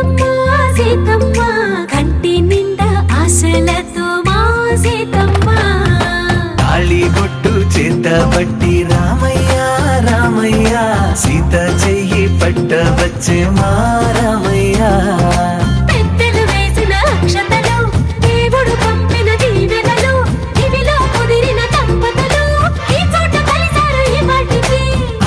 సీతమ్మ సీతమ్మ కంటి నిండా ఆశలతో మా సీతమ్మ తాళిబొట్టు చేతబట్టి రామయ్య రామయ్య సీత చెయ్యి పట్టవచ్చే మా రామయ్య పెద్దలు వేసిన అక్షతలు దేవుడు పంపిన దీవెనలు ఇవిలో కుదిరిన దంపతులు ఈ చోట కలిసారు ఈ వాటికి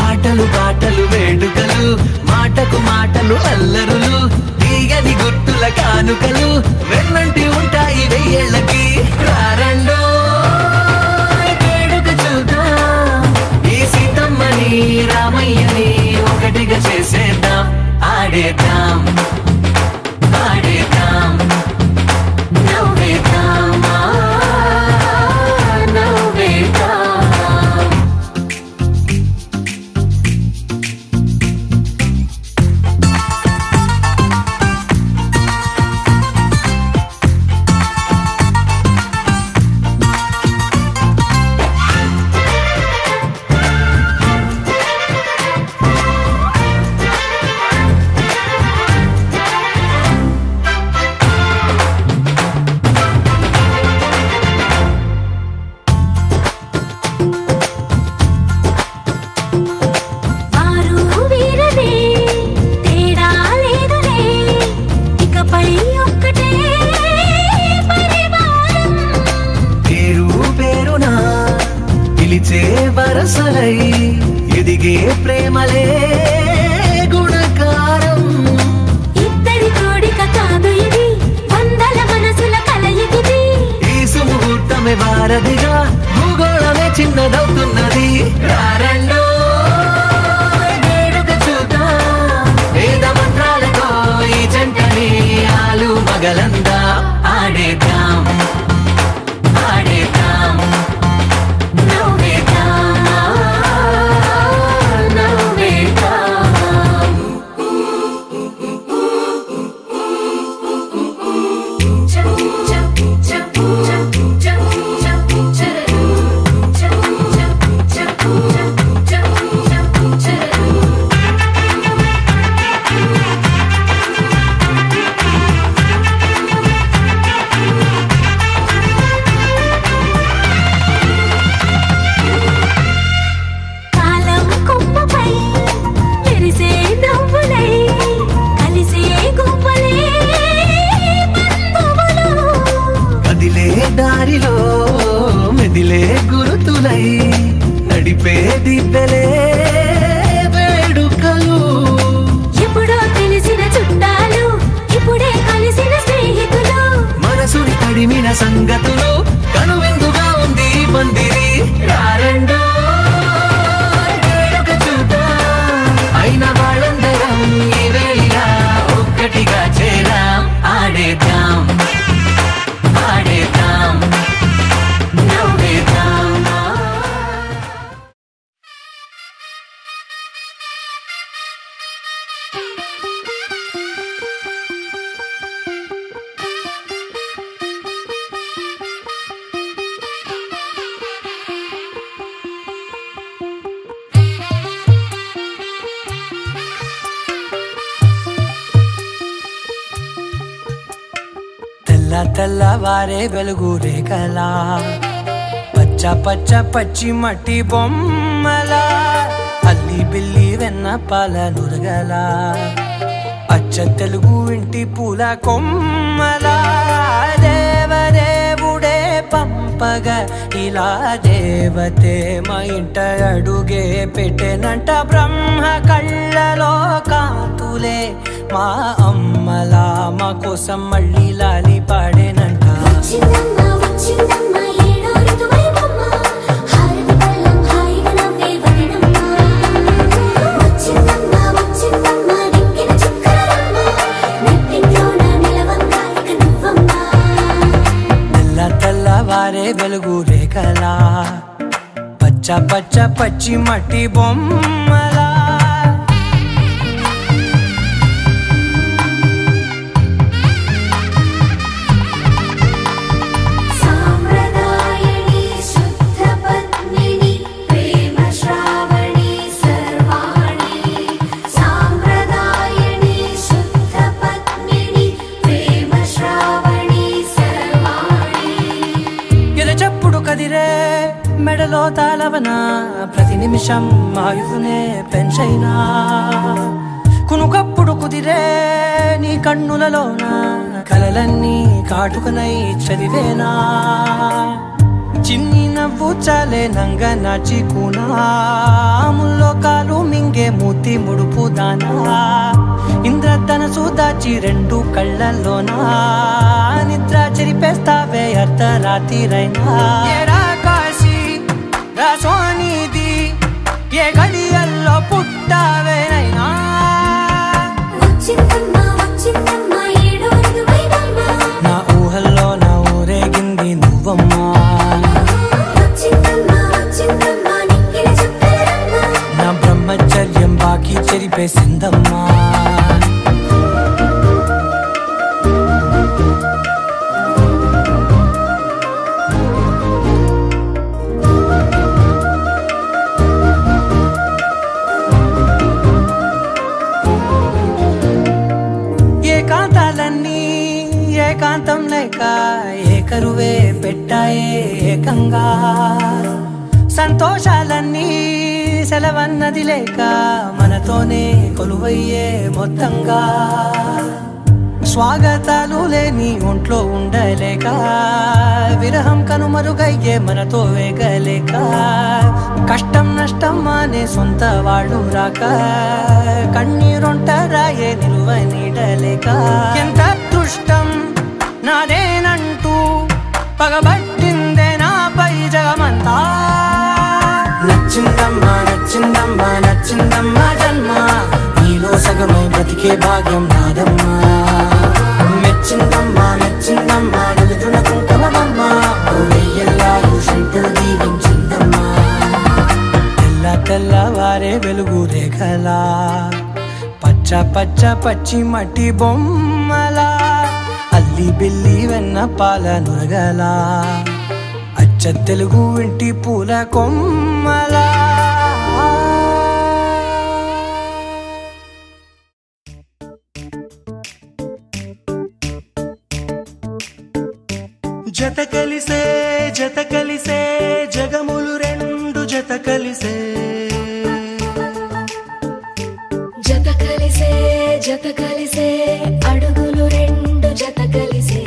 ఆటలు పాటలు వేడుకలు మాటకు మాటలు అల్లరులు తీయని గుర్తుల కానుకలు వెన్నంటి ఉంటాయి వెయ్యేళ్ళకి రారండో వేడుక చూద్దాం ఈ సీతమ్మని రామయ్యని ఒకటిగా చేసేద్దాం ఆడేద్దాం ఆడేద్దాం నవ్వేద్దాం నవ్వేద్దాం వరసలై ఎదిగే ప్రేమలే గుణకారం ఇద్దరి కోడిక కాదు ఇది వందల మనసుల కలయికిది ఈ సుముహూర్తమే వారధిగా భూగోళమే చిన్నదవుతున్నది రారండో వేడుక చూద్దాం వేద మంత్రాలతో ఈ జంటని ఆలు మగలందా ఆడేద్దాం ఆడేద్దాం దారిలో మెదిలే గురుతులై నడిపే దిబ్బెలే వేడుకలు ఎప్పుడో తెలిసిన చుట్టాలు ఇప్పుడే కలిసిన స్నేహితులు మనసుని తడిమిన సంగతులు కనువిందుగా ఉంది పందిరి రారండో వేడుక చూద్దాం అయిన వాళ్ళందరం ఈ వేళ ఒక్కటిగా చేరాం ఆడేద్దాం ఆడేద్దాం నవ్వేద్దాం తెల్లవారే వెలుగు రేఖలా పచ్చ పచ్చ పచ్చి మట్టి బొమ్మలా అల్లి బిల్లి వెన్న పాల నురగలా అచ్చ తెలుగు ఇంటి పూల కొమ్మలా దేవదేవుడే పంపగా ఇలా దేవతే మా ఇంట అడుగే పెట్టెనంట బ్రహ్మ కళ్ళలో కాంతులే మా అమ్మలా మా కోసం మళ్ళీ లాలి పాడేనంట తెల్లవారే వెలుగు రేఖలా పచ్చ పచ్చ పచ్చి మట్టి బొమ్మలా సాంప్రదాయని శుద్ధ పత్ని గుండెలో తాళవన ప్రతి నిమిషం ఆయుధునే పెంచైనా కునుకప్పుడు కుదిరే నీ కన్నులలోన కలలన్నీ కాటుకనై చదివేనా చిన్ని నవ్వు చాలే నంగ నాచి కూనాముల్లో కాలు మింగే మూతి ముడుపు దానా ఇంద్రధనసు దాచి రెండు కళ్ళల్లోనా నిద్ర చెరిపేస్తావే అర్ధరాత్రిరైనా ఏడా కాశీ రాసోనిది ఏ గడియల్లో పుట్టావేనైనా నా ఊహల్లో నా ఊరేగింది నువ్వమ్మా నా బ్రహ్మచర్యం బాకీ చెరిపేసిందమ్మా ఏకాంతాలన్నీ ఏకాంతం లేక ఏకరువే పెట్టాయే ఏకంగా సంతోషాలన్నీ సెలవన్నది లేక మనతోనే కొలువయ్యే మొత్తంగా స్వాగతాలు లేని ఒంట్లో ఉండలేక విరహం కనుమరుగయ్యే మనతో వేగలేక కష్టం నష్టం అనే సొంత వాడు రాక కన్నీరొంటరాయే నిలువ నీడలేక ఎంత అదృష్టం నాదేనంటూ పగబట్టిందే నాపై జగమంతా నచ్చిందమ్మా నచ్చిందమ్మా నచ్చిందమ్మా జన్మ నీలో సగమై బ్రతికే భాగ్యం నాదమ్మా మెచ్చిందమ్మా మెచ్చిందమ్మా నలుదున కుంకుమమ్మా వెయ్యల్లా యూషంటూ దీవించిందమ్మా తెల్ల తెల్లవారే వెలుగు రేఖలా పచ్చ పచ్చ పచ్చి మట్టి బొమ్మలా అల్లి బిల్లి వెన్న పాల నురగలా అచ్చ తెలుగు ఇంటి పూల కొమ్మలా జత కలిసే జగములు రెండు జత కలిసే అడుగులు రెండు జత కలిసే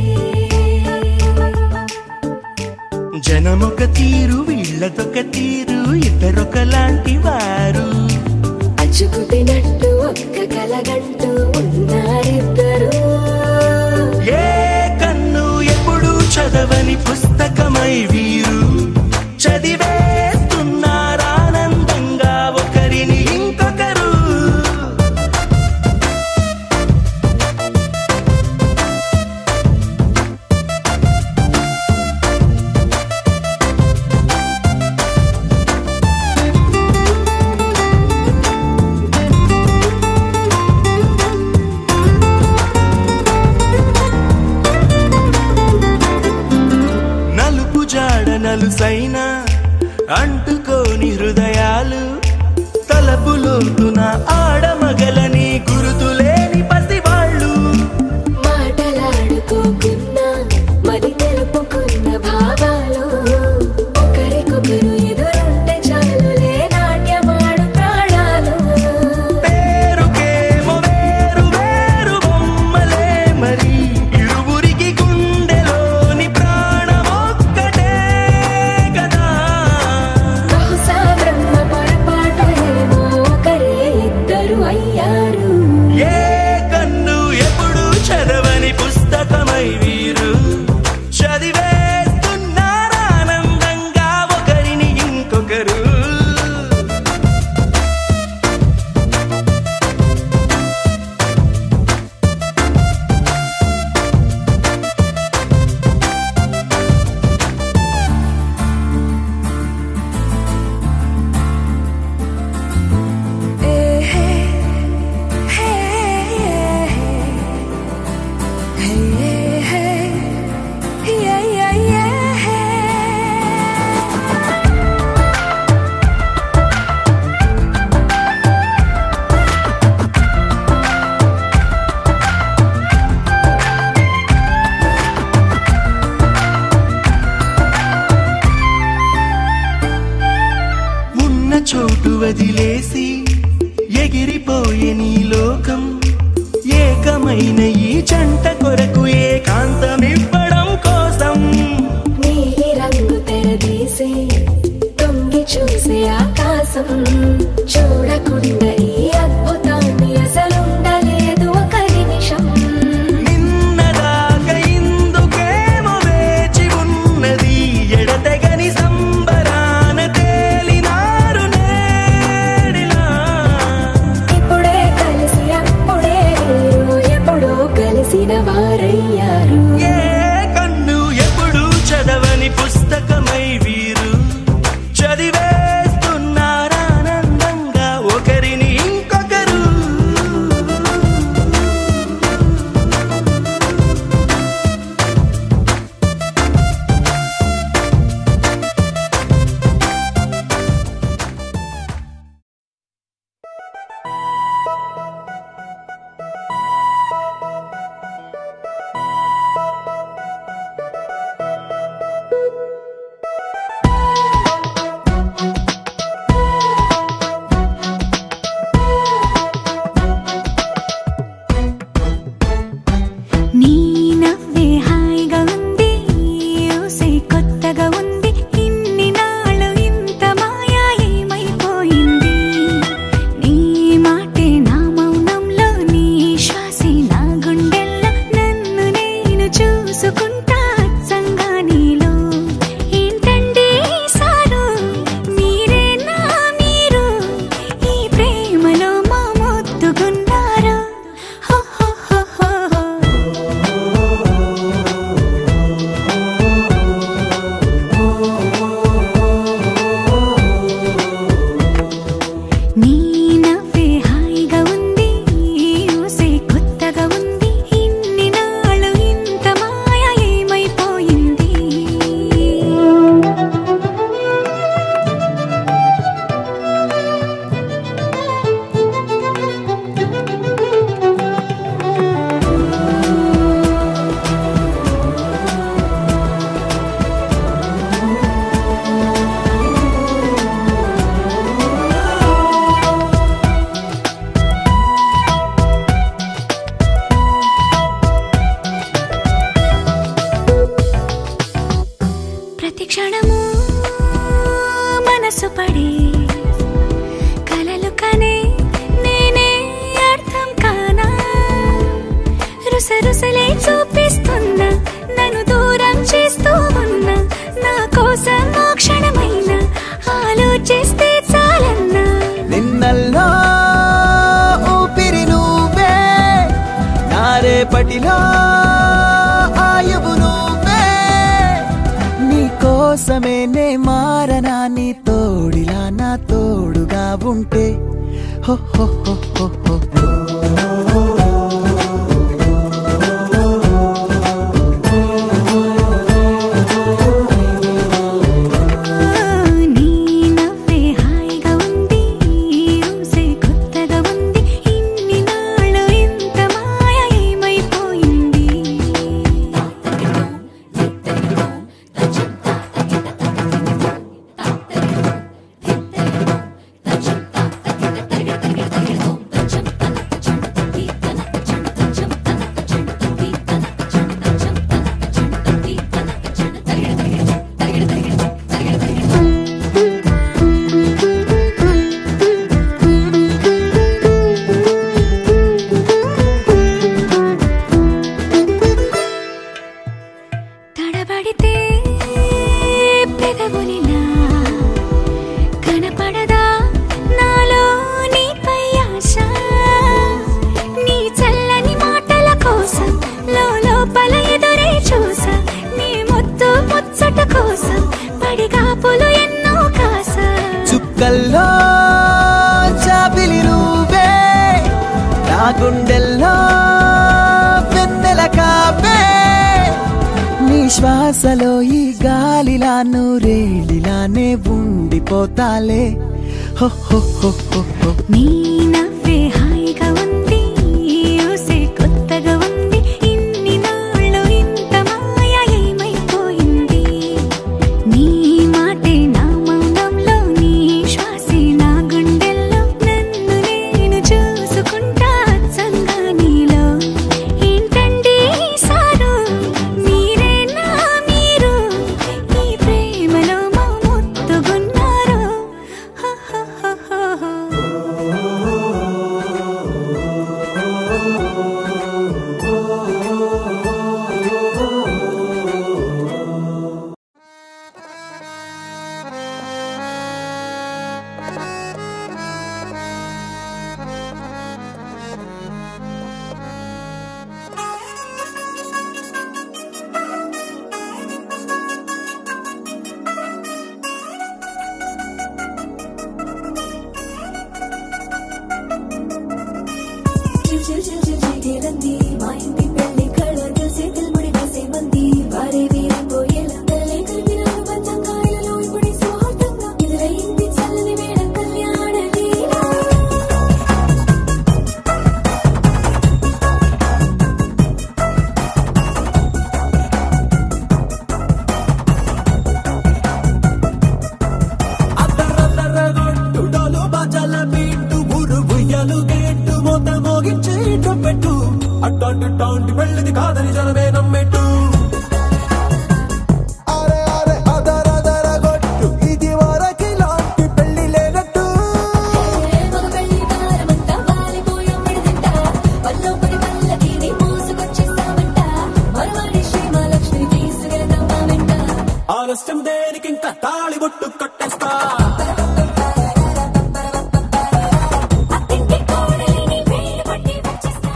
జనమొక తీరు వీళ్ళతొక తీరు ఇద్దరొకలాంటి వారు అచ్చుకుతినట్టు ఒక్క కలగంటూ ఉన్నారిద్దరు ఏ కన్ను ఎప్పుడు చదవని పుస్తకమై వీరు చదివేస్తున్నారానందంగా ఒకరిని ఇంకొకరు నలుసైనా అంటుకోని హృదయాలు తలపులోతున ఆడమగలని గురుతులేని పసివాళ్ళు మాటలాడుకోకున్నా మరి తెలుపుకున్న భావాలు ఒకరికొకరు ఎదురుంటే చాలులే నాట్యమాడు ప్రాణాలు పేరుకేమో వేరు వేరు బొమ్మలే మరి ఇరువురికి గుండెలోని ప్రాణమొక్కటే కదా బహుశా బ్రహ్మ పొరపాటు ఏమో ఒకరే ఇద్దరు రుసరుసలే చూపిస్తున్నా, నన్ను దూరం చేస్తూ ఉన్నా, నా కోసం ఆ క్షణమైన ఆలోచిస్తే చాలన్నా. నిన్నల్లో ఊపిరి నువ్వే, నా రేపటిలో ఆయువు నువ్వే, నీ కోసమే నే మారనా, నీ తోడిలా నా తోడుగా ఉంటే. హో హో హో హో హో. చుక్కల్లో చాపిలి నువ్వే, నా గుండెల్లో వెన్నెల కాపే, నీ శ్వాసలో ఈ గాలిలా నూరేలిలానే ఉండిపోతాలే. హో హో హో హో హో. నీ నవ్వే హాయిగా ఉంది, ఊసే కొత్తగా ఉంది, ఇన్ని నాళ్ళు ఇంత మాయ ఏమైపోయింది. నీ మాటే నా మౌనంలో, నీ శ్వాసే నా గుండెల్లో, నన్ను నేను చూసుకుంటా అచ్చంగా నీలో. ఏంటండి సారు, మీరేనా మీరు, ఈ ప్రేమలో మా ముత్తుగున్నారు. హ హ హ హ హ. మా ఇంటి పెళ్లి కళ తెలిసే తెలుముడి వేసే మంది వారే వీరైపోయేలా తల్లి కలిపినారు పంచంగాయలలో ఇప్పుడు సౌహార్దంగా ఎదురైంది చల్లని వేళ కళ్యాణ లీల. అట్టాంటి టాంటి పెళ్ళిది కాదని జనమే నమ్మెట్టు. అరే అరే అదర అదర గొట్టు, ఇది వరకి లాంటి పెళ్లి లేనట్టు. మగ పెళ్లి దారమంతా వాలిపోయాం విడిదింట, పల్లో పడి పల్లకిని మోసుకొచ్చేస్తామంట, మరవాడి శ్రీమహాలక్ష్మిని తీసుకెళ్తాం మా వెంట. ఆలస్యం దేనికి, ఇంకా తాళి బొట్టు కట్టేస్తా. అత్తింటి కోడలిని వేలు పట్టి వచ్చేస్తా.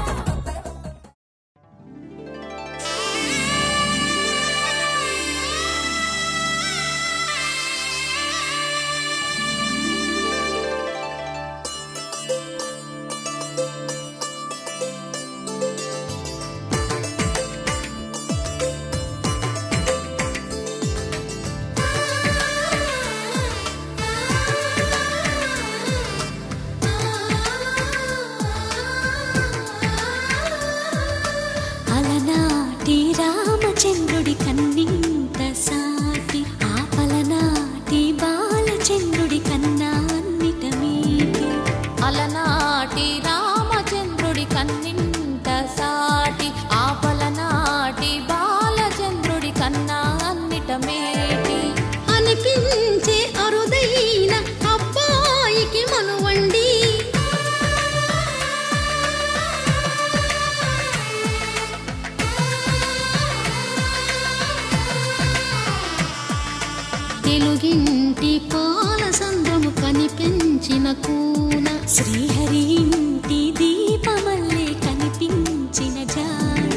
అలనాటి రామచంద్రుడి కన్నింత సాటి, ఆపలనాటి బాలచంద్రుడి కన్నా అన్నిట మీటి. అలనాటి రామచంద్రుడి కన్నింత సాటి, ఆపలనాటి బాలచంద్రుడి కన్నా అన్నిట మేటి. అనిపించే అరుదైన అబ్బాయికి మనువండి, తెలుగింటి పాల సంద్రము కనిపించిన కూన శ్రీహరి ఇంటి దీపమల్లే కనిపించిన జాన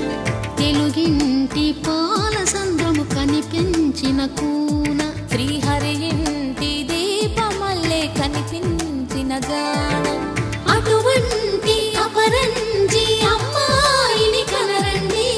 తెలుగింటి పాల సంద్రము కనిపించిన కూన శ్రీహరి ఇంటి దీపమల్లే కనిపించిన జాన అటువంటి అపరంజి అమ్మాయిని కనరండి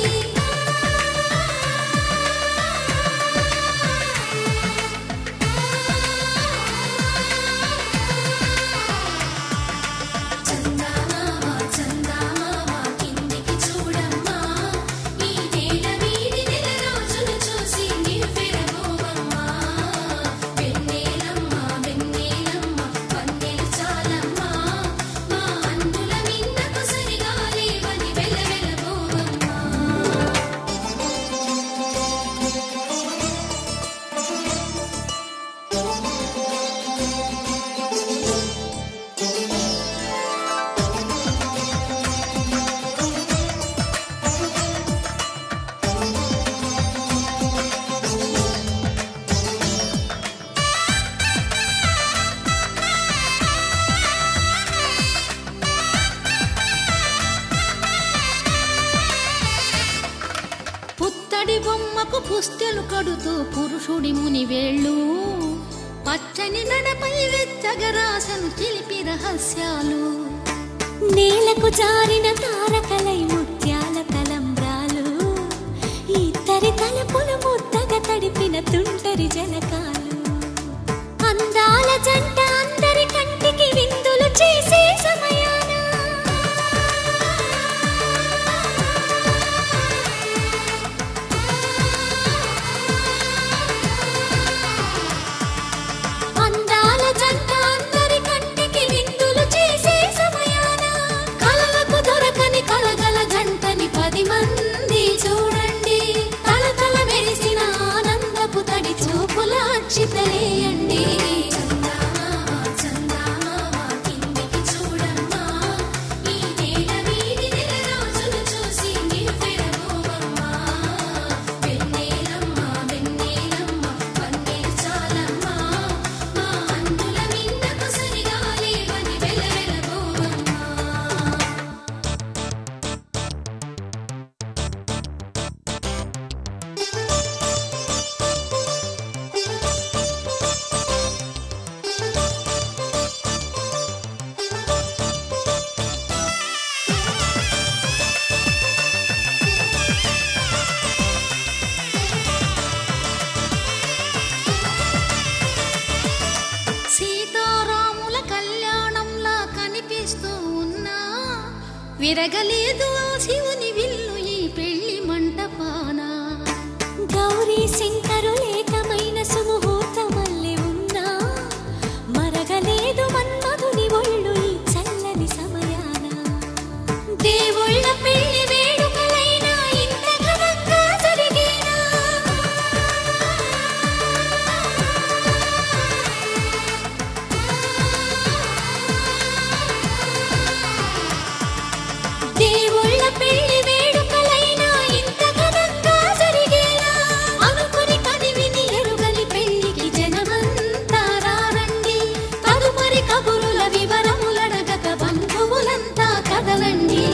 పుత్తడి బొమ్మకు పుస్తెలు కడుతూ పురుషుడి ముని వేళ్ళు పచ్చని నడపై వెచ్చగరాసను చిలిపి రహస్యాలు నేలకు జారిన తారకలై ముత్యాల తలంబ్రాలు ఇద్దరి తలపులు ముద్దగా తడిపిన తుంటరి జలకాలు అందాల జంట అందరి కంటికి విందులు చేసే సమయాన అందాల జంట అందరి కంటికి విందులు చేసే సమయాన కలలకు దొరకని కలగల జంటని 10 మంది చూడండి తలతల మెరిసిన ఆనందపు తడి చూపుల అక్షితలేయండి సీతారాముల కళ్యాణంలా కనిపిస్తూ ఉన్నా విరగలేదు ఆ శివుని విల్లు ఈ పెళ్లి మంటపాన గౌరీ శంకరులేకమైన సుముహూర్తమల్లె ఉన్నా మరగలేదు మన్మధుని ఒళ్ళు ఈ చల్లని సమయాన దేవుళ్ళ పెళ్లి వేడుకలైనా ఇంత ఘనంగా జరిగేనా దేవుళ్ళ పెళ్లి వేడుకలైనా ఇంత ఘనంగా జరిగేనా అనుకుని కదివిని ఎరుగని పెళ్లికి జనమంతా రారండి తదుపరి కబురుల వివరములడగక బంధువులంతా కదలండి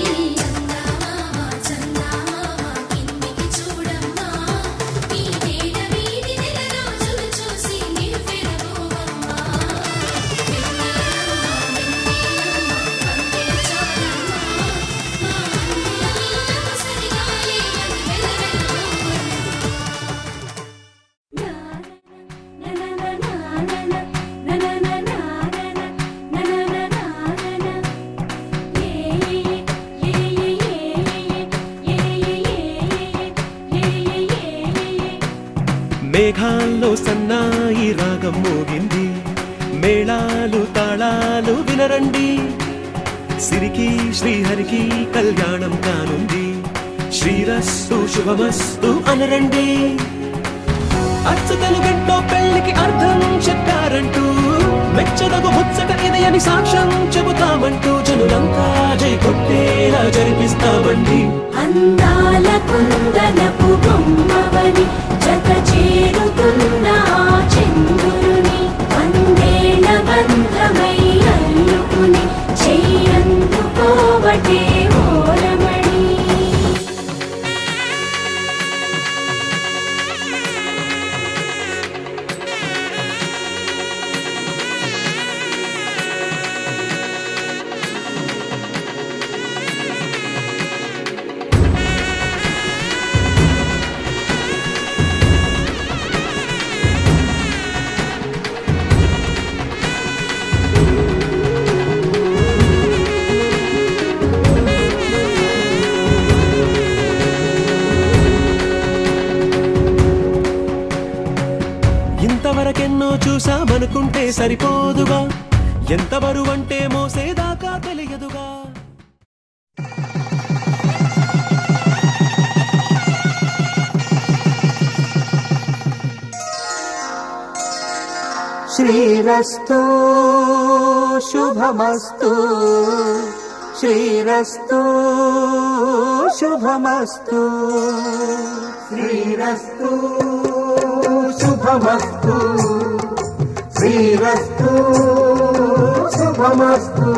మేఘాల్లో సన్నాయి రాగం మోగింది మేళాలు తాళాలు వినరండి సిరికి శ్రీహరికి కళ్యాణం కానుంది శ్రీరస్తు శుభమస్తు అనరండి అచ్చతలు గంటో పెళ్లికి అర్థం చెప్పారంటూ మెచ్చదగు ముచ్చట ఇది అని సాక్ష్యం చెబుతామంటూ జనులంతా జై కొట్టేలా జరిపిస్తామండి అందాల కుందనపు బొమ్మవని జత చేరుతున్న ఆ చంద్రుడు అనుకుంటే సరిపోదుగా, ఎంత బరువంటే మోసేదాకా తెలియదుగా. శ్రీరస్తు శుభమస్తు, శ్రీరస్తు శుభమస్తు, శ్రీరస్తు శుభమస్తు, శ్రీరస్తు శుభమస్తు.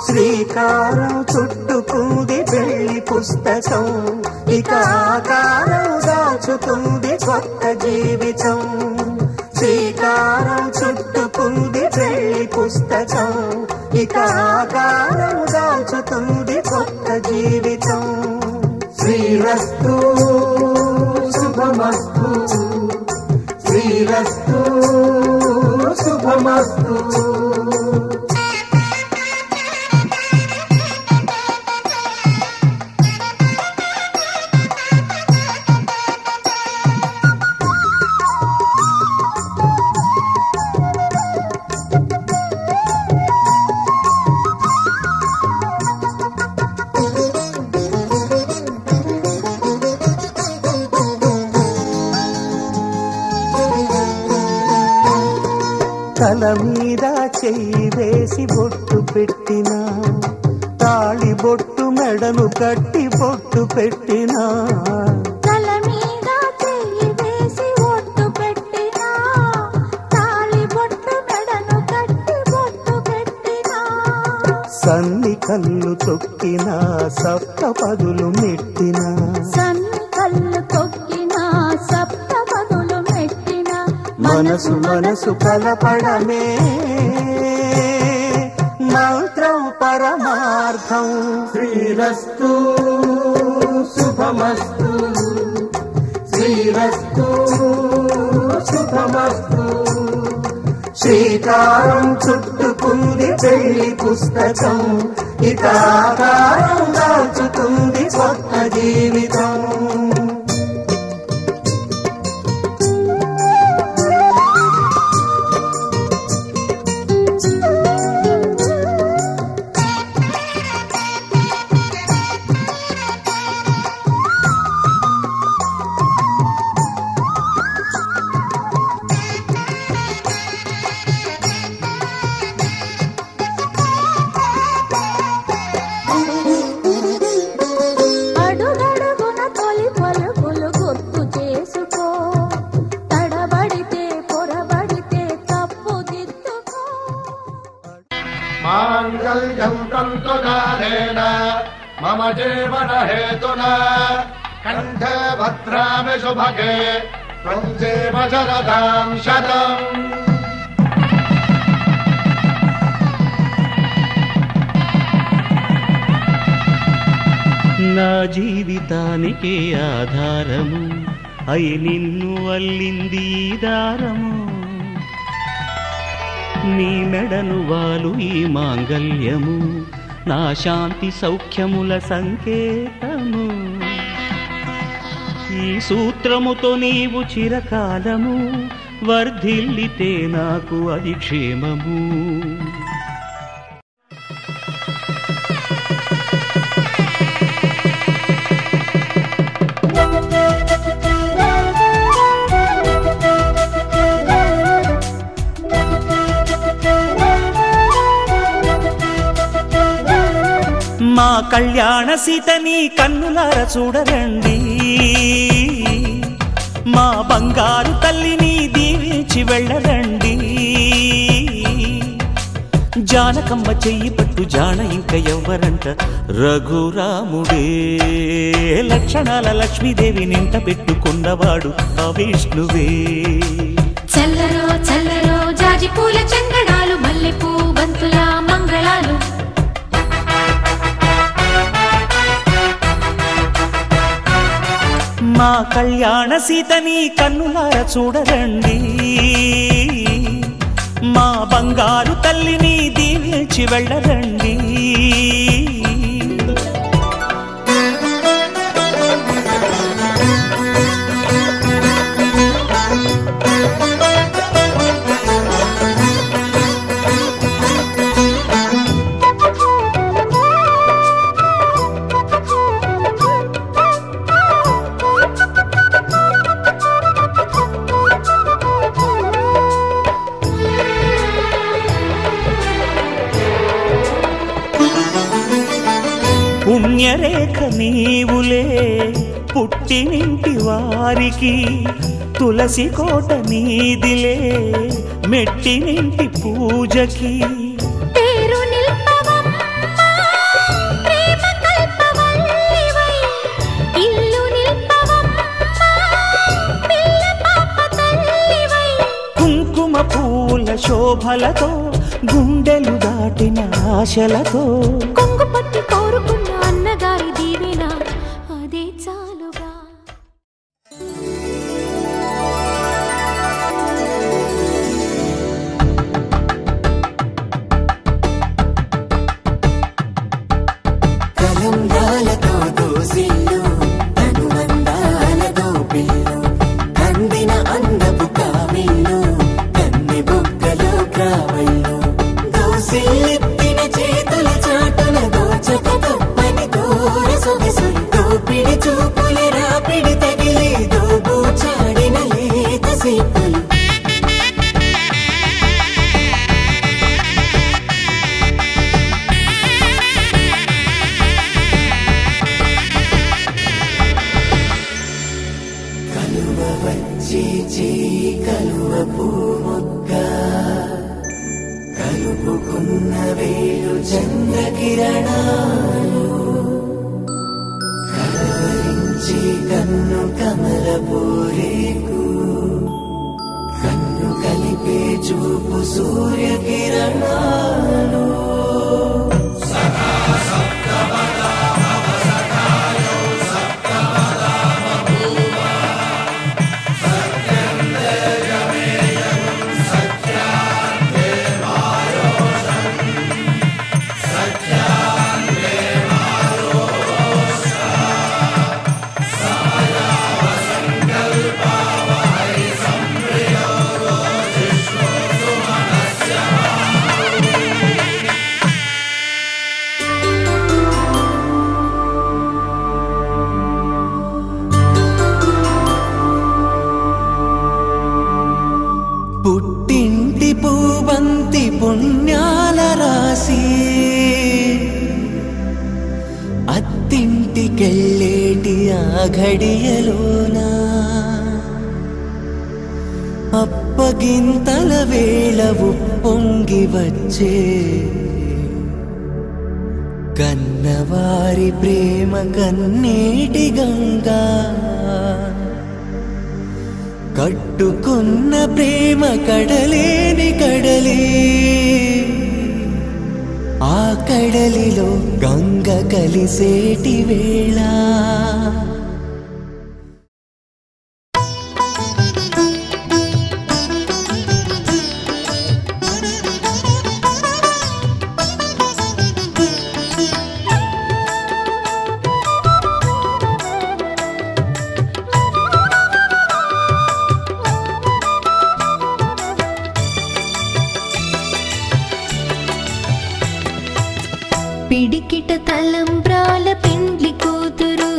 శ్రీకారం చుట్టుకుంది పెళ్లి పుస్తకం, ఇక ఆకారం దాచుతుంది కొత్త జీవితం. శ్రీకారం చుట్టుకుంది పెళ్లి పుస్తకం, ఇక ఆకారం దాచుతుంది కొత్త జీవితం. శ్రీరస్తు శుభమస్తు, శ్రీరస్తు శుభమస్తు. తల మీద చెయ్యి వేసి బొట్టు పెట్టినా, తాళి బొట్టు మెడను కట్టి బొట్టు పెట్టినా, తల మీద చెయ్యి వేసి బొట్టు పెట్టినా, తాళి బొట్టు మెడను కట్టి బొట్టు పెట్టినా, సన్ని కళ్ళు తొక్కినా సప్త పదులు మెట్టినా, సన్ని కళ్ళు తొక్కినా సప్త పదులు మెట్టినా, మనసు మనసు కలపడమే మంత్రం పరమార్థం. శ్రీరస్తు శుభమస్తు, శ్రీరస్తు శుభమస్తు. శ్రీకారం చుట్టుకుంది పెళ్లి పుస్తకం, ఇక ఆకారం దాచుతుంది కొత్త జీవితం. माङ्गल्यं तन्तुकारेण मम जीवन हेतुना कण्ठे भद्रामि शुभगे त्वं जीव शरदां शतम्. నా జీవితానికే ఆధారము అయి నిన్ను అల్లింది దారము, నీ మెడను వాలు ఈ మాంగల్యము నా శాంతి సౌఖ్యముల సంకేతము. ఈ సూత్రముతో నీవు చిరకాలము వర్ధిల్లితే నాకు అది క్షేమము. మా కళ్యాణ సీతని కన్నులార చూడరండి, మా బంగారు తల్లిని దీవించి వెళ్ళరండి. జానకమ్మ చెయ్యి పట్టు జాన ఇంక ఎవ్వరంట, రఘురాముడే లక్షణాల లక్ష్మీదేవి నింట పెట్టుకున్నవాడు ఆ విష్ణువే. చల్లరో చల్లరో జాజి పూల చంగడాలు, మల్లెపూ బంతుల మంగళాలు, మా కళ్యాణ సీతని కన్నులార చూడరండి, మా బంగారు తల్లిని దీవించి వెళ్ళరండి. రేఖ నీవులే పుట్టినింటి వారికి తులసి కోట నీదిలే మెట్టినింటి పూజకి పేరు నిల్పవమ్మా ప్రేమ కల్పవల్లివై ఇల్లు నిల్పవమ్మా పిల్ల పాప తల్లివై కుంకుమ పూల శోభలతో గుండెలు దాటిన ఆశలతో కొంగు పట్టి కోరుకున్న అన్నగారి దీవెన అదే చాలుగా కలంబ్రాలతో దోసిల్లు అనుబంధాలతో పిల్లు కందిన అందపు కావిల్లు కన్నె బొక్కలో క్రావళ్ళు దోసిల్లెత్తిన చేతుల చాటున దోచక తప్పని దూర సొగసులు దోపిడి చూపుల రాపిడి తగిలి దోబూచాడిన లేత సీపులు కలువ వచ్చి కలువ పూమొక్క కలుపుకున్న వేలు చంద్రకిరణాలు కలవరించి కన్ను కమల పూరేకు కన్ను కలిపే చూపు సూర్యకిరణాలు పుట్టింటి పూబంతి పుణ్యాల రాసి అత్తింటికెళ్ళేటి ఆ ఘడియలోనా అప్పగింతల వేళ ఉప్పొంగి వచ్చే కన్నవారి ప్రేమ కన్నీటి గంగా కట్టుకున్న ప్రేమ కడలేని కడలి ఆ కడలిలో గంగ కలిసేటి వేళ పిడికిట తలంబ్రాల పెండ్లి కూతురు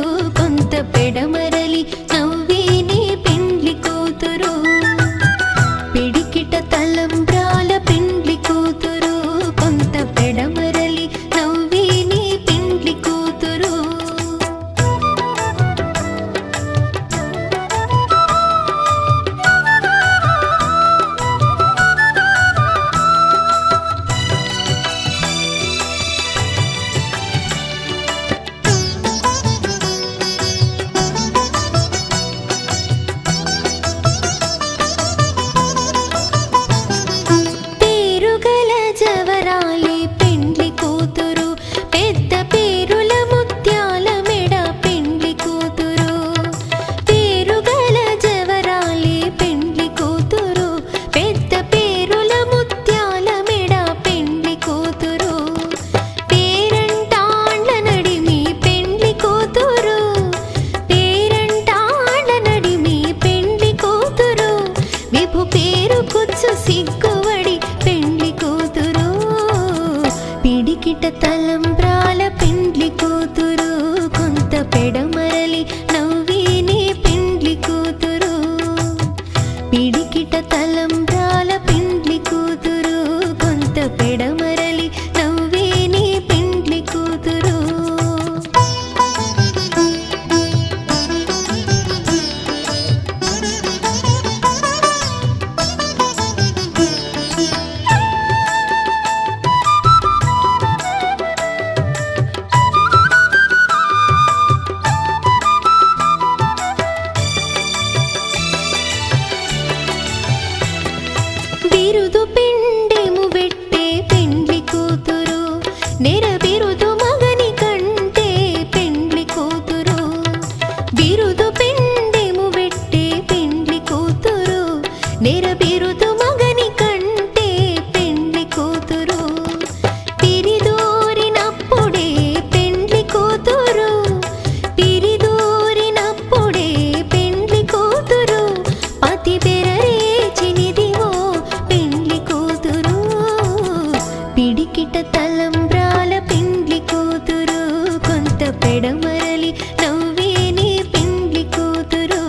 పెడమరలి నవ్వే నీ పెండ్లి కూతురు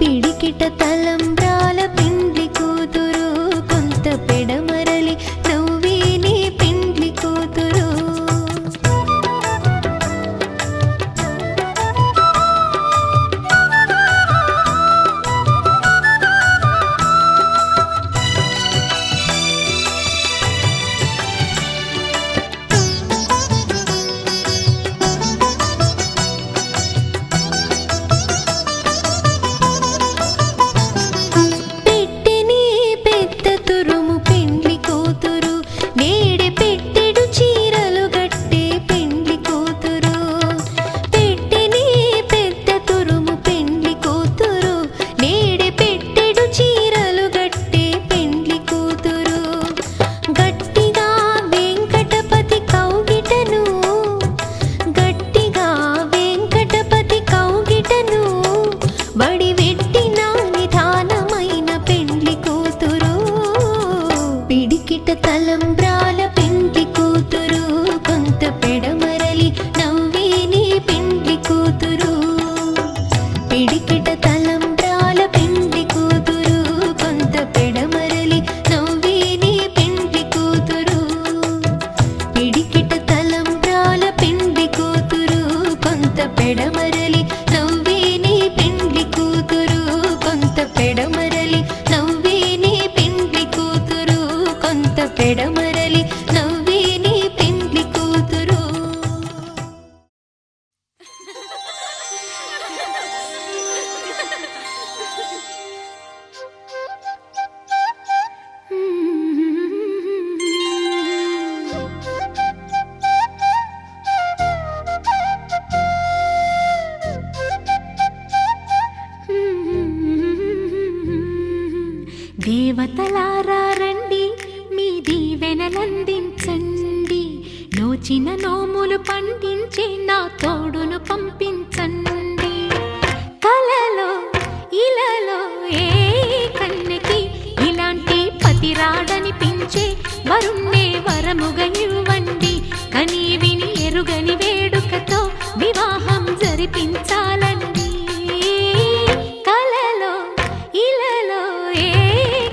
పిడికిట తలంబ్రాల పెండ్లి కూతురు కొంత పెడమరలి నవ్వే నీ పెండ్లి కూతురు తలంబ్రాల పెండ్లి కూతురు కొంత పెడమరలి నవ్వే నీ పెండ్లి కూతురు పిడికిట తలంబ్రాల పెండ్లి కూతురు కొంత పెడమరలి నవ్వే నీ పెండ్లి కూతురు పిడికిట తలంబ్రాల పెండ్లి కూతురు కొంత పెడమరలి నవ్వే నీ పెండ్లి కూతురు కొంత పెడమరలి నవ్వే నీ పెండ్లి కూతురు కొంత పెడమరలి నవ్వే నీ పెండ్లి కూతురు దేవతలారా రండి మీ దీవెనలందించండి నోచిన నోములు పండించే నా తోడును పంపించండి కలలో ఇలలో ఏ కన్నెకి ఇలాంటి పతి రాడనిపించే వరుణ్ణే వరముగా ఇవ్వండి కని విని ఎరుగని వేడుకతో వివాహం జరిపించాలండి కలలో ఇలలో ఏ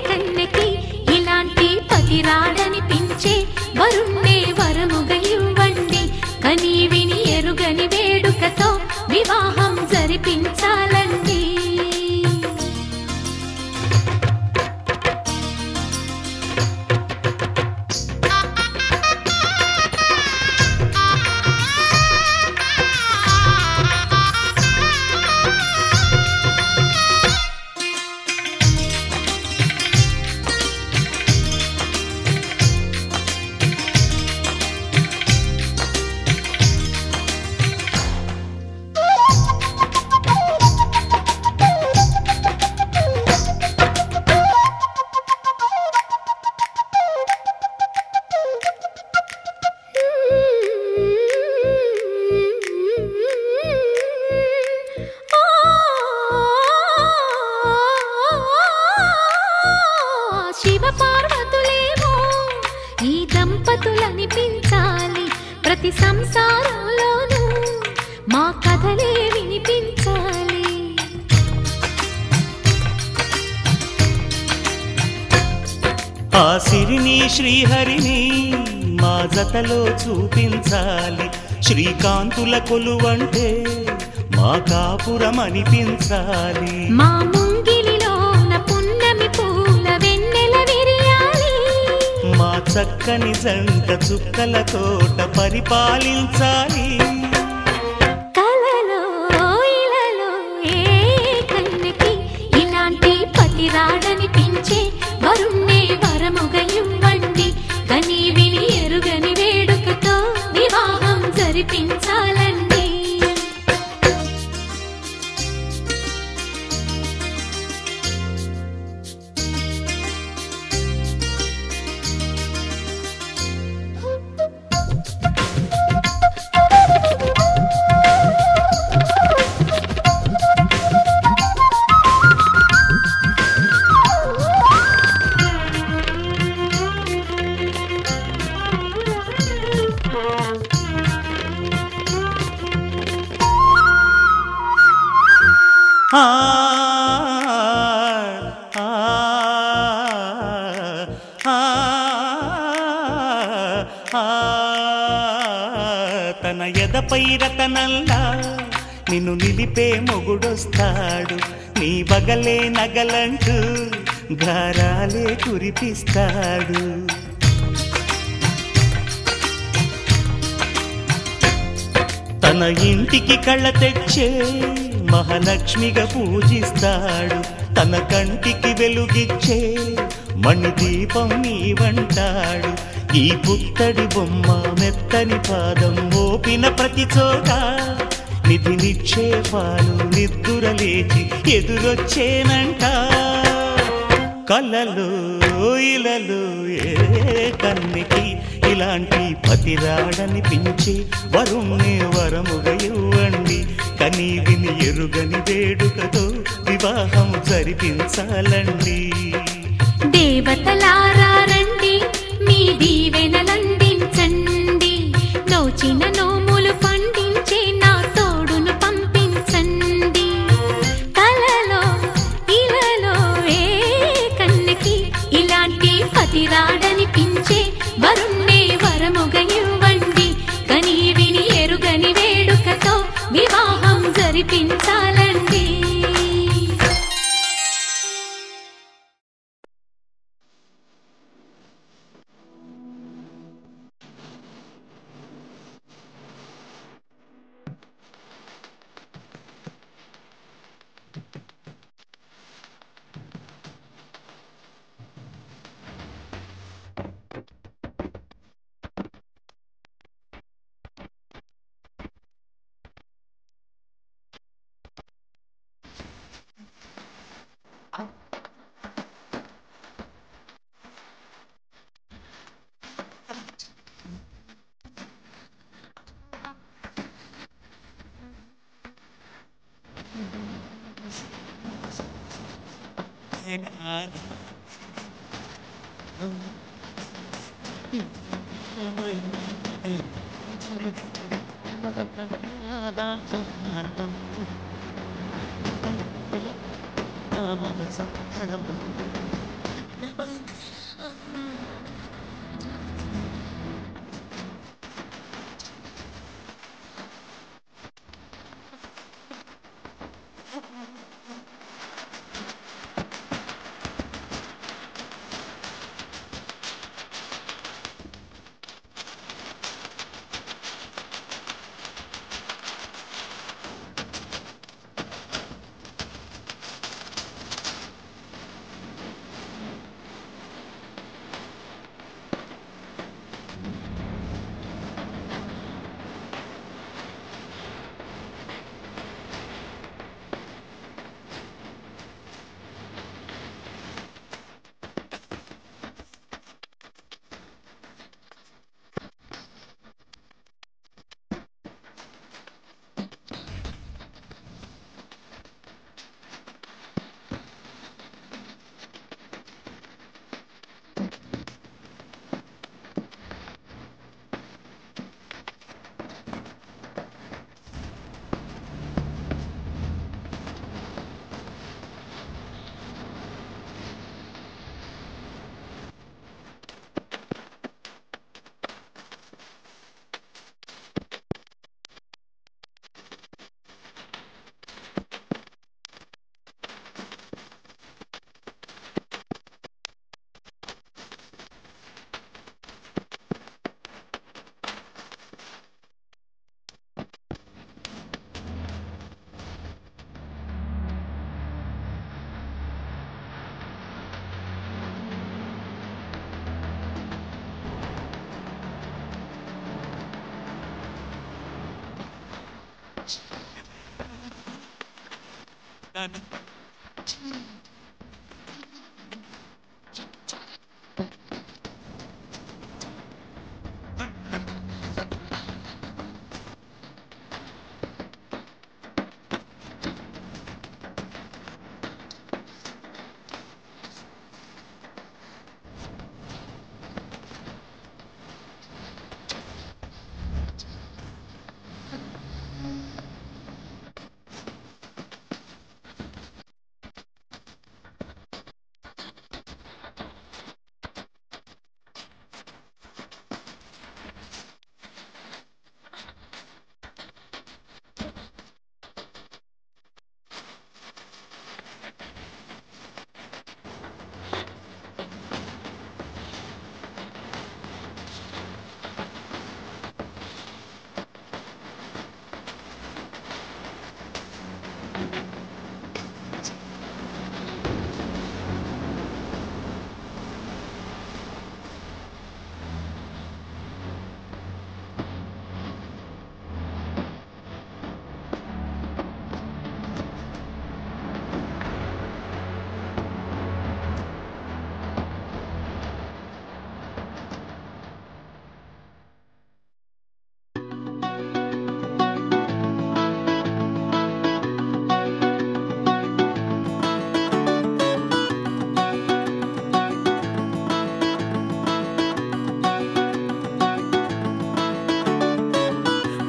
కన్నెకి ఇలాంటి పతి రాడనిపించే వరుణ్ణే వరముగా ఇవ్వండి కని విని ఎరుగని వేడుకతో వివాహం జరిపించాలండి శివ పార్వతులేమో ఈ దంపతులనిపించాలి ప్రతి సంసారంలోనూ మా కథలే వినిపించాలి ఆ సిరిని శ్రీహరిని మా జతలో చూపించాలి శ్రీకాంతుల కొలువంటే మా కాపురం అనిపించాలి మా ముంగిలిలోన పున్నమి పూల వెన్నెల విరియాలి మా చక్కని జంట చుక్కల తోట పరిపాలించాలి కలలో ఇలలో ఏ కన్నెకి ఇలాంటి పతి రాడనిపించే వరుణ్ణే వరముగా ఇవ్వండి కని విని ఎరుగని వేడుకతో వివాహం జరిపించాలండి ఆ ఆ ఆ ఆ తన ఎదపై రతనల్లా నిన్ను నిలిపే మొగుడొస్తాడు, నీ బగలే నగలంటూ గారాలే కురిపిస్తాడు. తన ఇంటికి కళ్ళ తెచ్చే మహాలక్ష్మిగా పూజిస్తాడు, తన కంటికి వెలుగిచ్చే మణిదీపం నీవంటాడు. ఈ పుత్తడి బొమ్మ మెత్తని పాదం మోపిన ప్రతి చోట నిధి నిక్షేపాలు నిద్దురలేచి ఎదురొచ్చేనంట. కలలో ఇలలో ఏ కన్నికి ఇలాంటి పతిరాడనిపించి వరుణ్ణి వరముగా ఇవ్వండి, కనీ విని ఎరుగని వేడుకతో వివాహం జరిపించాలండి. దేవతలారా రండి, మీ దీవెనలందించండి, నోచిన నోములు పండించే నా తోడును పంపించండి. కలలో ఇలలో ఏ కన్నకి ఇలాంటి పతిరాడనిపించే వరుణ్ణే వరముగా ఇవ్వండి, కనీ విని ఎరుగని వేడుకతో వివాహం జరిపించాలండి.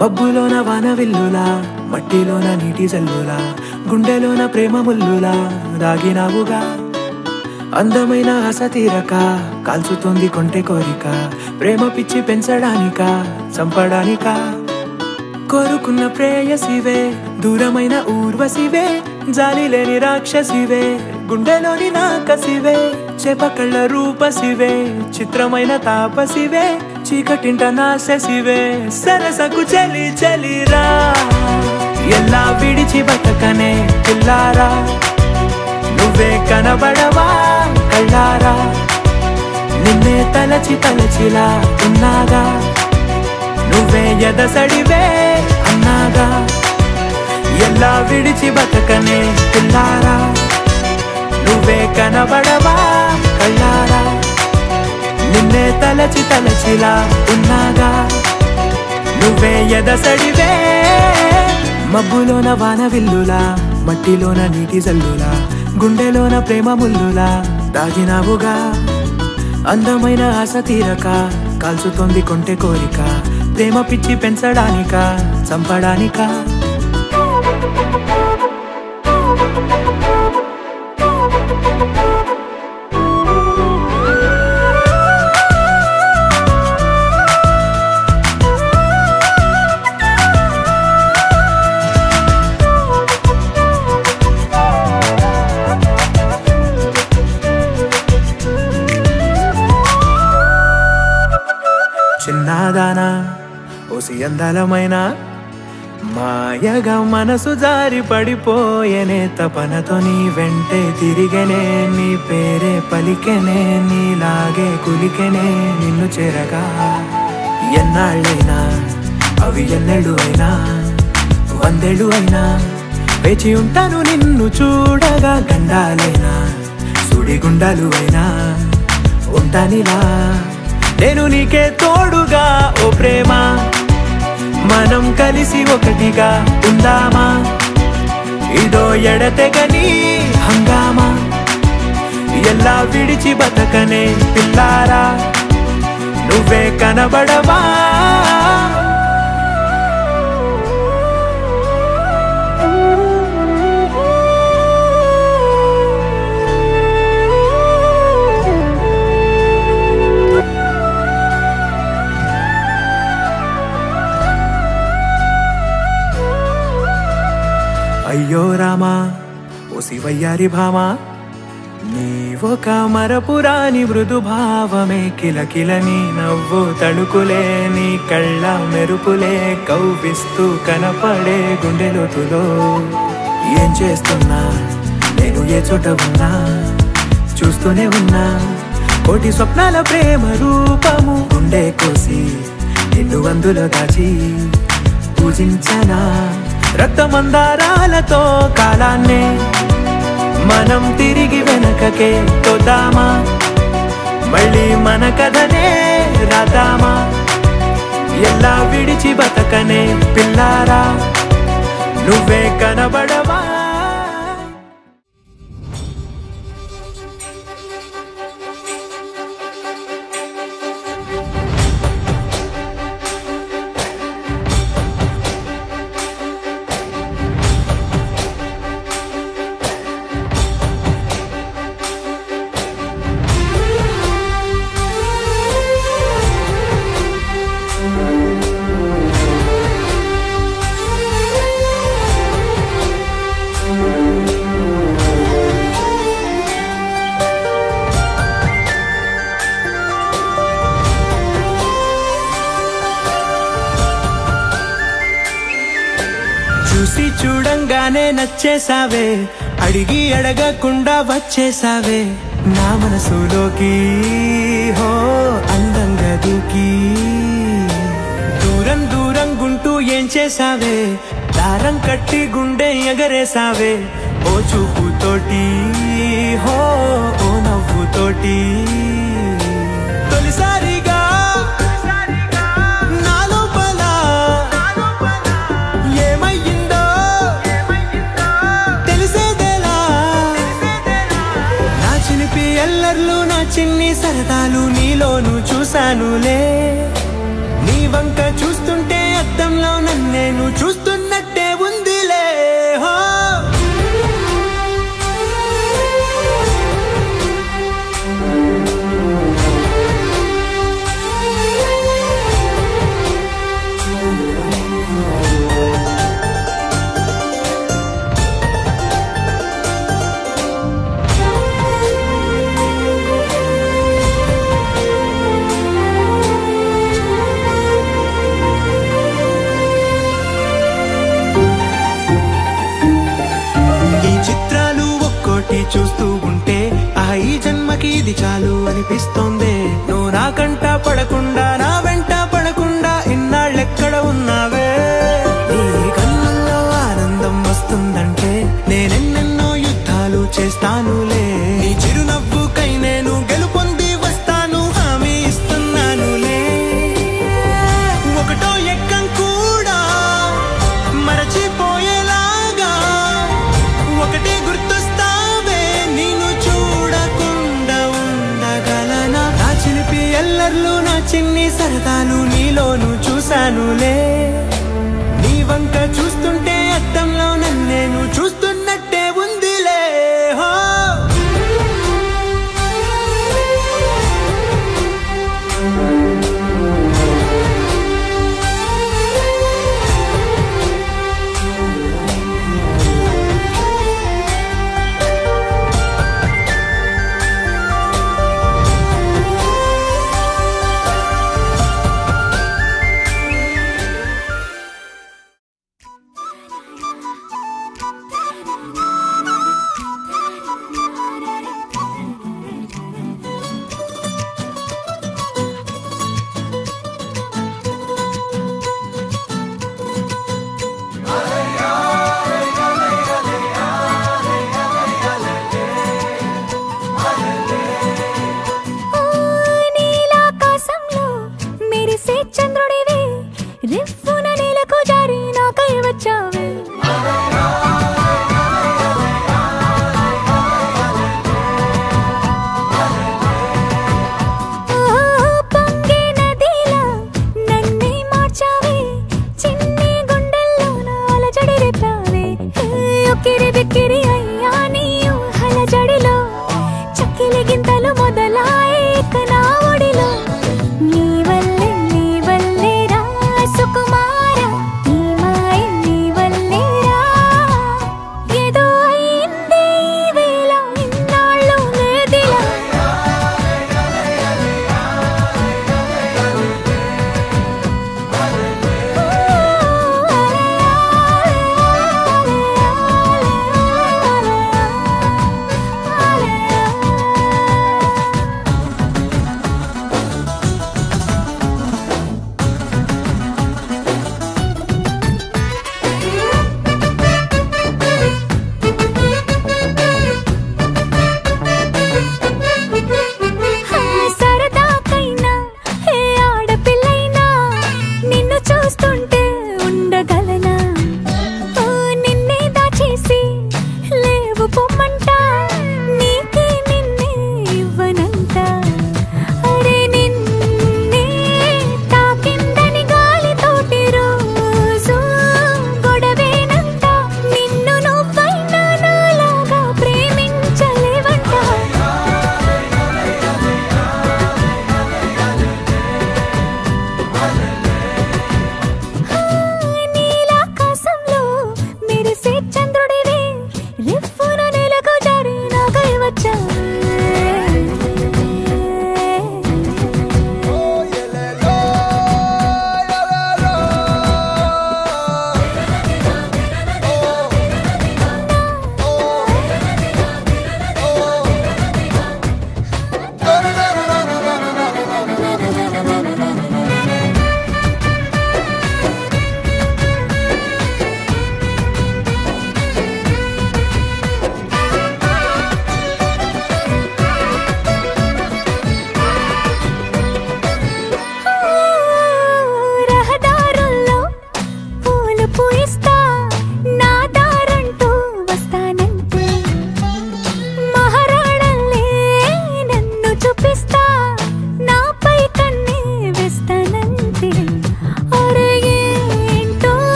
మబ్బులోన వాన విల్లులా మట్టిలోన నీటి జల్లులా గుండెలోన ప్రేమ ముల్లులా దాగినావుగా అందమైన ఆశ తీరక కాల్చుతోంది కొంటె కోరిక ప్రేమ పిచ్చి పెంచడానిక చంపడానిక కోరుకున్న ప్రేయసివే దూరమైన ఊర్వశివే జాలి లేని రాక్షసివే గుండెలోని నాకసివే చేపకళ్ళ రూపసివే చిత్రమైన తాపసివే చీకటింట నాశసివే సరసకు చలి చలిరా ఎలా విడిచి బతకనే పిల్లారా నువ్వే కనబడవా కళ్ళారా నిన్నే తలచి తలచిలా ఉన్నాగా నువ్వే ఎదసడివే అన్నాగా ఎలా విడిచి బతకనే పిల్లారా నువ్వే కనబడవా కళ్ళారా నిన్నే తలచి తలచిలా ఉన్నాగా నువ్వే ఎదసడివే మబ్బులోన వాన విల్లులా మట్టిలోన నీటి జల్లులా గుండెలోన ప్రేమ ముల్లులా దాగినావుగా అందమైన ఆశ తీరక కాల్చుతోంది కొంటె కోరిక ప్రేమ పిచ్చి పెంచడానిక చంపడానిక చిన్నదానా ఓసి అందలమైన మాయగా మనసు జారి పడిపోయేనే తపనతో నీ వెంటే తిరిగనే నీ పేరే పలికెనే నీలాగే కులికెనే నిన్ను చేరగా ఎన్నాళ్ళైనా అవి ఎన్నెళ్ళు అయినా 100 ఏళ్ళు అయినా వేచి ఉంటాను నిన్ను చూడగా గండాలైనా సుడిగుండాలు అయినా ఉంటానిలా నేను నీకే తోడుగా ఓ ప్రేమ మనం కలిసి ఒకటిగా ఉందామా ఇదో ఎడతెగని హంగామా ఎలా విడిచి బతకనే పిల్లారా నువ్వే కనబడవా అయ్యో రామా ఓ శివయ్యారి భామా నీవొక మరపురాని మృదు భావమే కిలకిల నీ నవ్వు తడుకులే నీ కళ్ళ మెరుపులే కవ్విస్తూ కనపడే గుండెలోతులో ఏం చేస్తున్నా నేను ఏ చోట ఉన్నా చూస్తూనే ఉన్నా కోటి స్వప్నాల ప్రేమ రూపము గుండె కోసి నిన్ను అందులో దాచి పూజించనా రక్తమందారాలతో కాలాన్నే మనం తిరిగి వెనకకే తోదామా మళ్ళీ మన కథనే రాదామా ఎలా విడిచి బతకనే పిల్లారా నువ్వే కనబడవా చూసి చూడంగానే నచ్చేసావే అడిగి అడగకుండా వచ్చేసావే నా మనసులోకి హో అందంగా దూకి దూరం దూరం గుంటూ ఏం చేసావే దారం కట్టి గుండె ఎగరేసావే ఓ చూపుతోటి హో ఓ నవ్వుతోటి తొలిసారిగా నా చిన్ని సరదాలు నీలోను చూశానులే నీ వంక చూస్తుంటే అద్దంలో నేను చూస్తున్నట్టే ఉందిలే హో. చూస్తూ ఉంటే ఈ జన్మకి ఇది చాలు అనిపిస్తోంది. నువ్వు నా కంట పడకుండా నా వెంట పడకుండా ఇన్నాళ్ళెక్కడ ఉన్నావే. నీ కళ్ళల్లో ఆనందం వస్తుందంటే నేనెన్నెన్నో యుద్ధాలు చేస్తానులే. నీ చిరునవ్వుకై నేను గెలుపొంది వస్తాను హామీ ఇస్తున్నానులే. ఒకటో ఎక్కం కూడా మరచిపోయేలాగా ఒకటే గుర్తొస్తావే. నిన్ను చూడకుండా ఉండగలనా? నా చిలిపి ఎల్లర్లు నా చిన్ని సరదాలు నీలోను చూశానులే. నీ వంక చూస్తుంటే అద్దంలో నన్నేను చూస్తున్నట్టే ఉందిలే హో.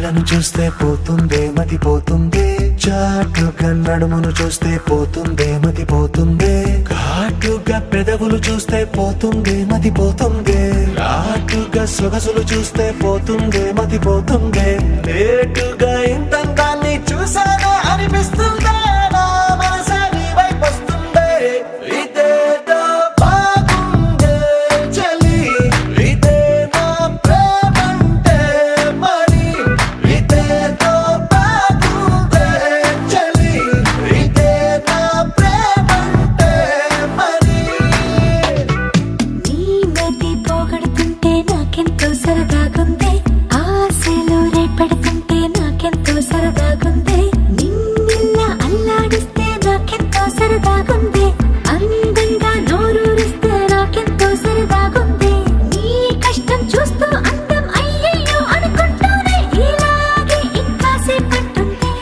కళ్ళను చూస్తే పోతుందే మతి పోతుందే, చాటుగా నడుమును చూస్తే పోతుందే మతి పోతుందే, ఘాటుగా పెదవులు చూస్తే పోతుందే మతి పోతుందే, రాటుగా సొగసులు చూస్తే పోతుందే మతి పోతుందే, లేటుగా ఇంతంగాన్ని చూసానే అనిపిస్తుందే, నా మనసే నీ వైపు వస్తుందే. ఇదేదో బాగుందే చలి, ఇదే నా ప్రేమంటే మరి, ఇదేదో బాగుందే చలి, ఇదే నా ప్రేమంటే మరి. నీ మతి పోగొడుతుంటే నాకెంతో సరదాగుంది, ఆశలు రేపడుతుంటే నాకెంతో సరదాగుంది, నిన్నెల్లా అల్లాడిస్తే నాకెంతో సరదాగుంది, అందంగా నోరూరిస్తే నాకెంతో సరదాగుంది, నీ కష్టం చూస్తూ అందం అయ్యయ్యో అనుకుంటూనే ఇలాగే ఇంకాసేపట్టుంది.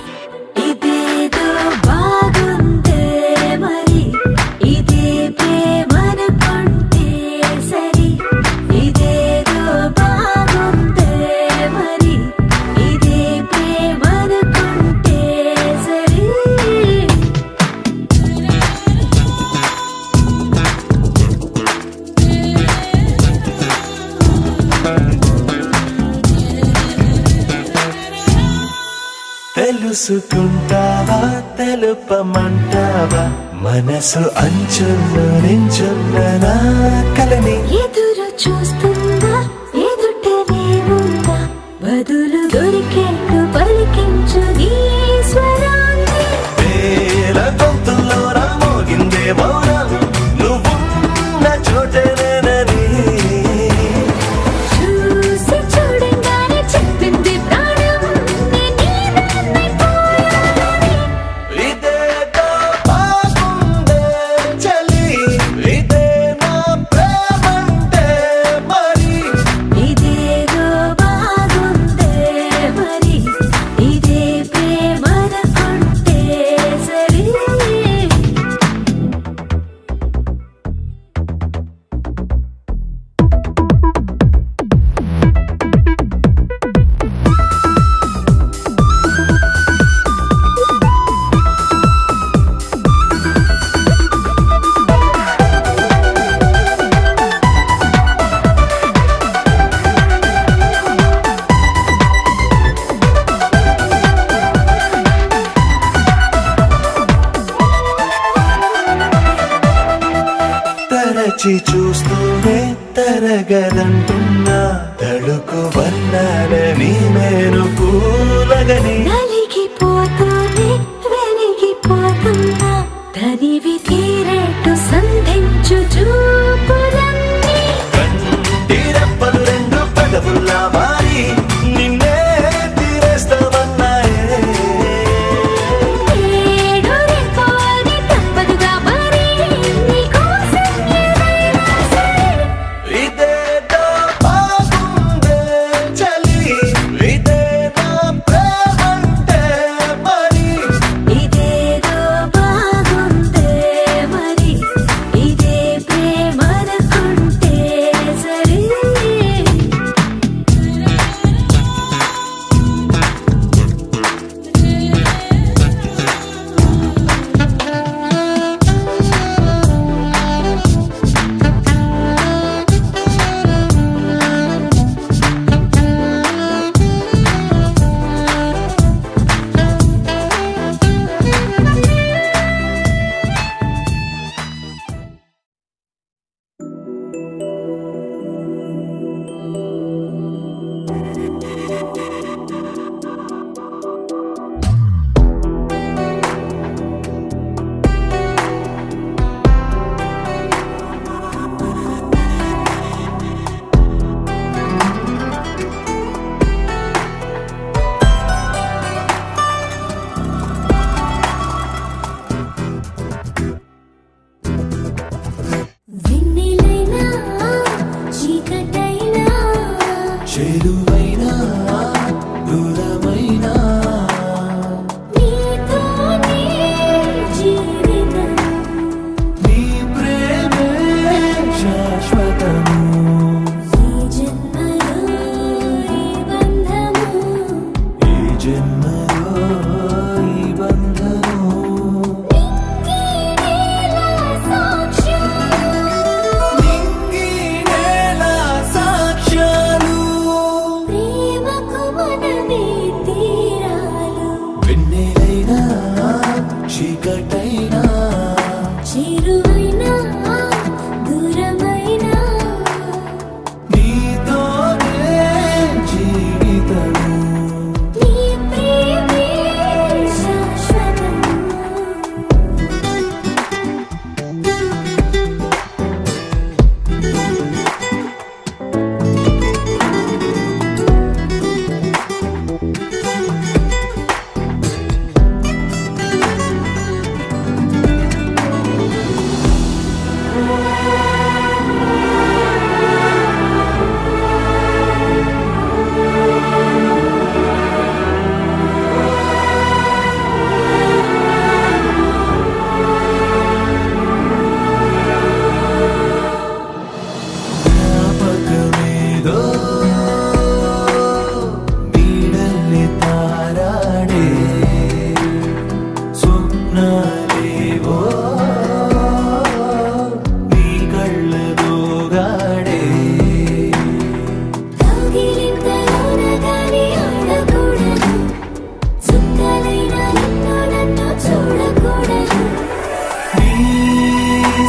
ఇదేదో బాగుందే మరి, ఇదే ప్రేమనుకుంటే సరి, ఇదేదో బాగుందే మరి, ఇదే ప్రేమనుకుంటే సరి. తెలుసుకుంటావా తెలుపమంటావా, మనసు అంచున్న నించున్న నా కలని, ఎదురు చూస్తుందా ఎదుటనే ఉందా, బదులు దొరికేట్టు పలికించు నీ స్వరాన్ని. వేల గొంతుల్లో నా మోగిందే మౌనం, నువ్వున్న చోటనేనని, చూసి చూడంగానే చెప్పింది ప్రాణం, నీదాన్నైపోయానని. ఇదేదో బాగుందే చలి, ఇదే నా ప్రేమంటే మరి, ఇదేదో బాగుందే మరి, ఇదే ప్రేమనుకుంటే సరి. తరచి చూస్తూనే తరగదంటున్నా, తడుకు వర్ణాలని మేను పూలగని, నలిగిపోతూనే వెలిగిపోతున్నా, తనివి తీరేట్టు సంధించు చూపులన్నీ. కంటి రెప్పలు రెండు పెదవుల్లా మారి నిన్నే తీరేస్తామన్నాయే. ఏడు రేపోని తప్పదుగా మరి, నీకోసం ఏదైనా సరే. ఇదేదో బాగుందే చలి, ఇదే నా ప్రేమంటే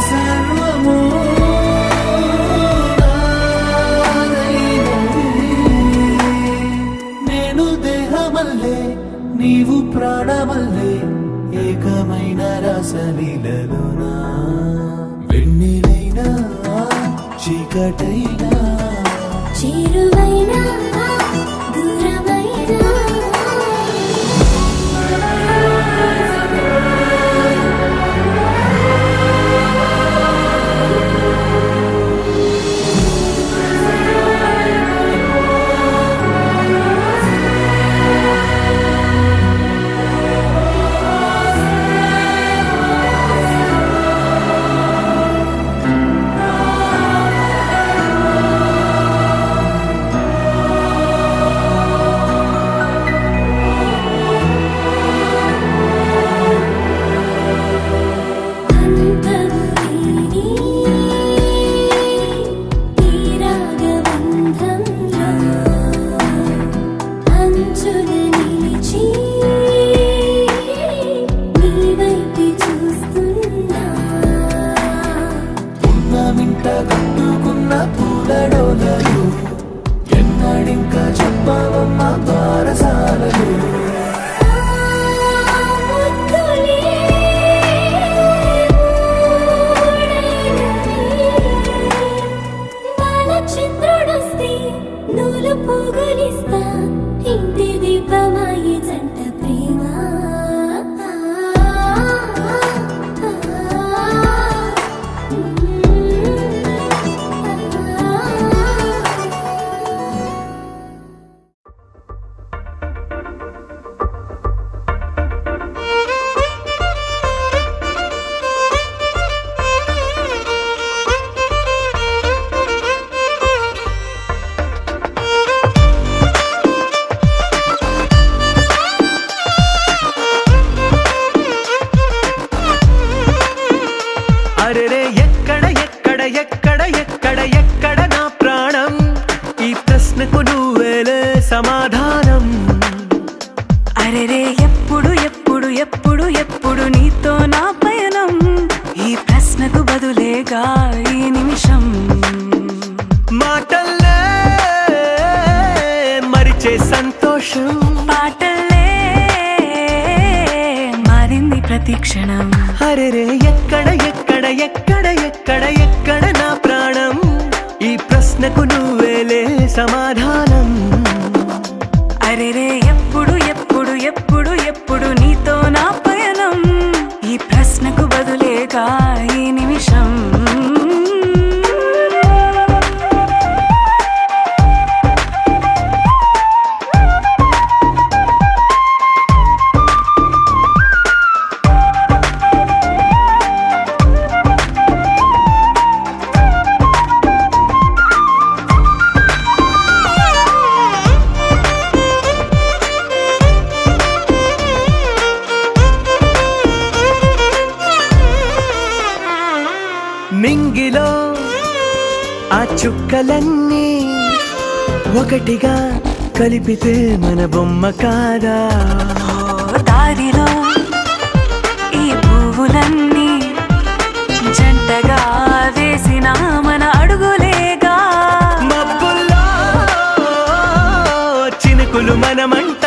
సర్వము నేను దేహమల్లే నీవు ప్రాణమల్లే ఏకమైన రసలీలలోనా వెన్నెలైనా చీకటైనా చేరువైనా దూరమైనా కట్టుకున్న పూలడోలలు ఎన్నడింకా చెప్పవమ్మ బారసాలలు చిత్రుడొస్తే నూలు పోగలిస్తా ఇంటి దీపమాయి జంట ప్రేమ అరెరే ఎక్కడ ఎక్కడ ఎక్కడ ఎక్కడ ఎక్కడ నా ప్రాణం ఈ ప్రశ్నకు నువ్వేలే సమాధానం అరెరే ఎప్పుడు ఎప్పుడు ఎప్పుడు ఎప్పుడు నీతో నా పయనం ఈ ప్రశ్నకు బదులేగా ఈ నిమిషం మాటల్లే మరిచే సంతోషం పాటలే మారింది ప్రతి క్షణం అరెరే ఎక్కడ ఎక్కడ ఎక్కడ ఎక్కడ ఎక్కడ నా ప్రాణం ఈ ప్రశ్నకు నువ్వేలే సమాధానం అరెరే ఎప్పుడు ఎప్పుడు ఎప్పుడు ఎప్పుడు నీతో నా పయనం ఈ ప్రశ్నకు బదులేగా ఈ నిమిషం మింగిలో ఆ చుక్కలన్నీ ఒకటిగా కలిపితే మన బొమ్మ కాదా దారిలో ఈ పువ్వులన్నీ జంటగా వేసిన మన అడుగులేగా మబ్బుల్లో చినుకులు మనమంట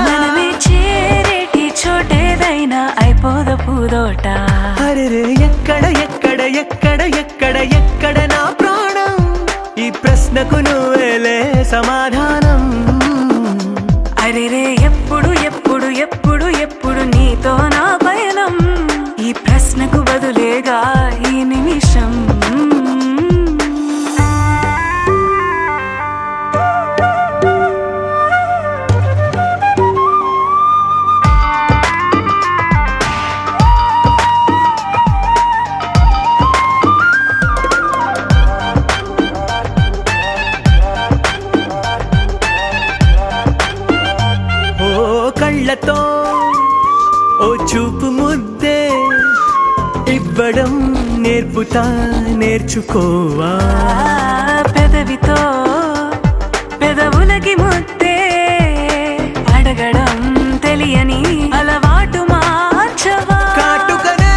మనమే చేరేటి చోటేదైనా అయిపోద పూదోట అరెరే ఎక్కడ ఎక్కడ ఎక్కడ ఎక్కడ ఎక్కడ నా ప్రాణం ఈ ప్రశ్నకు నువ్వేలే సమాధానం అరెరే ఎప్పుడు ఎప్పుడు ఎప్పుడు ఎప్పుడు నీతో నా పయనం ఈ ప్రశ్నకు బదులేగా ఈ నిమిషం కళ్ళతో ఓ చూపు ముద్దే ఇవ్వడం నేర్పుతా నేర్చుకోవా పెదవితో పెదవులకి ముద్దే అడగడం తెలియని అలవాటు మార్చవా కాటుకనే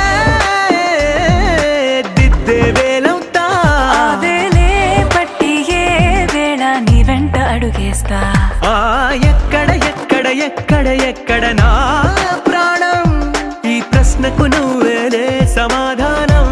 ఆ ఎక్కడ ఎక్కడ ఎక్కడ ఎక్కడ నా ప్రాణం ఈ ప్రశ్నకు నువ్వేలే సమాధానం